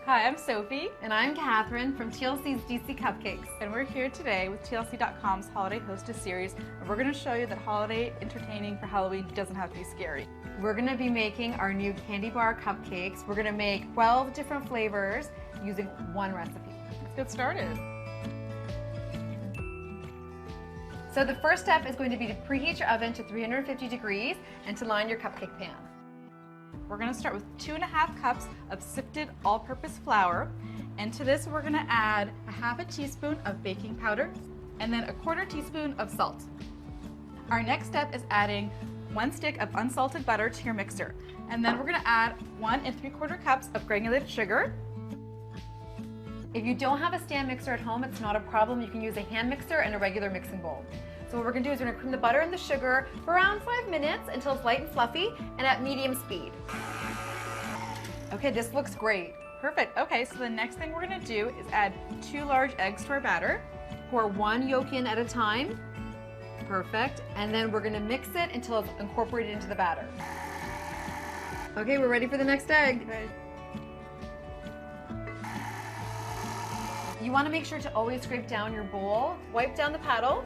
Hi, I'm Sophie, And I'm Catherine from TLC's DC Cupcakes. and we're here today with TLC.com's Holiday Hostess series, and we're going to show you that holiday entertaining for Halloween doesn't have to be scary. We're going to be making our new candy bar cupcakes. We're going to make 12 different flavors using one recipe. Let's get started. So the first step is going to be to preheat your oven to 350 degrees and to line your cupcake pan. We're going to start with 2½ cups of sifted all-purpose flour, and to this we're going to add a ½ teaspoon of baking powder and then a ¼ teaspoon of salt. Our next step is adding 1 stick of unsalted butter to your mixer, and then we're going to add 1 3/4 cups of granulated sugar. If you don't have a stand mixer at home, it's not a problem. You can use a hand mixer and a regular mixing bowl. So what we're going to do is we're going to cream the butter and the sugar for around 5 minutes until it's light and fluffy and at medium speed. Okay, this looks great. Perfect. Okay, so the next thing we're going to do is add 2 large eggs to our batter. Pour 1 yolk in at a time. Perfect. And then we're going to mix it until it's incorporated into the batter. Okay, we're ready for the next egg. Okay. You want to make sure to always scrape down your bowl. Wipe down the paddle,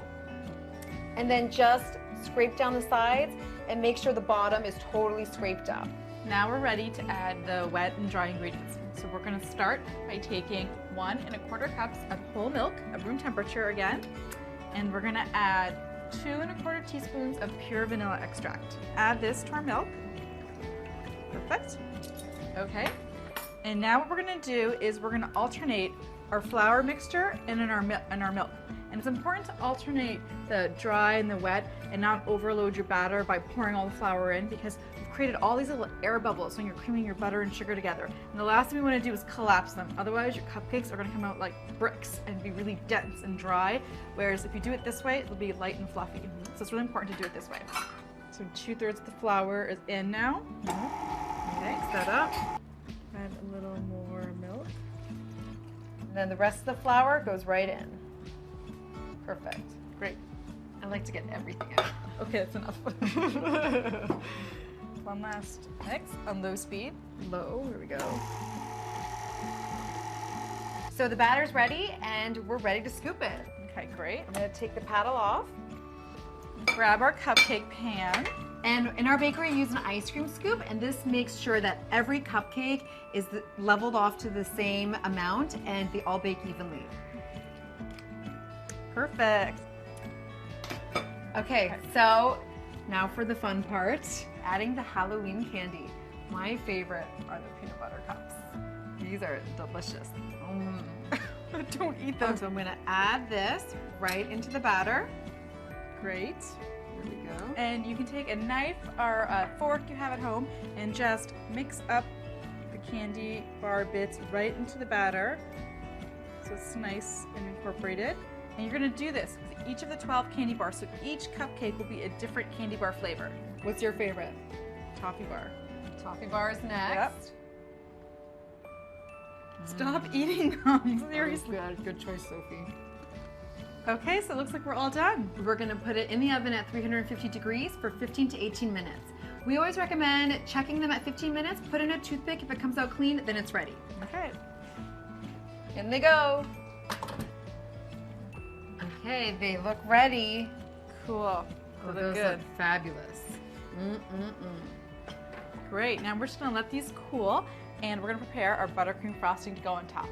and then just scrape down the sides and make sure the bottom is totally scraped up. Now we're ready to add the wet and dry ingredients. So we're going to start by taking 1 1/4 cups of whole milk at room temperature again, and we're going to add 2 1/4 teaspoons of pure vanilla extract. Add this to our milk. Perfect. Okay. And now what we're going to do is we're going to alternate our flour mixture and our milk. And it's important to alternate the dry and the wet and not overload your batter by pouring all the flour in, because we've created all these little air bubbles when you're creaming your butter and sugar together. And the last thing we want to do is collapse them. Otherwise your cupcakes are going to come out like bricks and be really dense and dry. Whereas if you do it this way, it'll be light and fluffy. So it's really important to do it this way. So 2/3 of the flour is in now. Okay, mix that up. Add a little more milk. And then the rest of the flour goes right in. Perfect. Great. I like to get everything out. Okay, that's enough. One last mix on low speed. Low, here we go. So the batter's ready and we're ready to scoop it. Okay, great. I'm going to take the paddle off. Grab our cupcake pan. And in our bakery, we use an ice cream scoop, and this makes sure that every cupcake is leveled off to the same amount and they all bake evenly. Perfect. Okay, so now for the fun part, adding the Halloween candy. My favorite are the peanut butter cups. These are delicious. Don't eat them. So I'm gonna add this right into the batter. Great. Here we go. And you can take a knife or a fork you have at home and just mix up the candy bar bits right into the batter so it's nice and incorporated. And you're going to do this with each of the 12 candy bars, so each cupcake will be a different candy bar flavor. What's your favorite? Toffee bar. Toffee bars next. Stop eating them, seriously. Good choice, Sophie. Okay, so it looks like we're all done. We're gonna put it in the oven at 350 degrees for 15 to 18 minutes. We always recommend checking them at 15 minutes, put in a toothpick. If it comes out clean, then it's ready. Okay. In they go. Okay, they look ready. Cool. Oh, They those look good. look fabulous. Great. Now we're just going to let these cool, and we're going to prepare our buttercream frosting to go on top.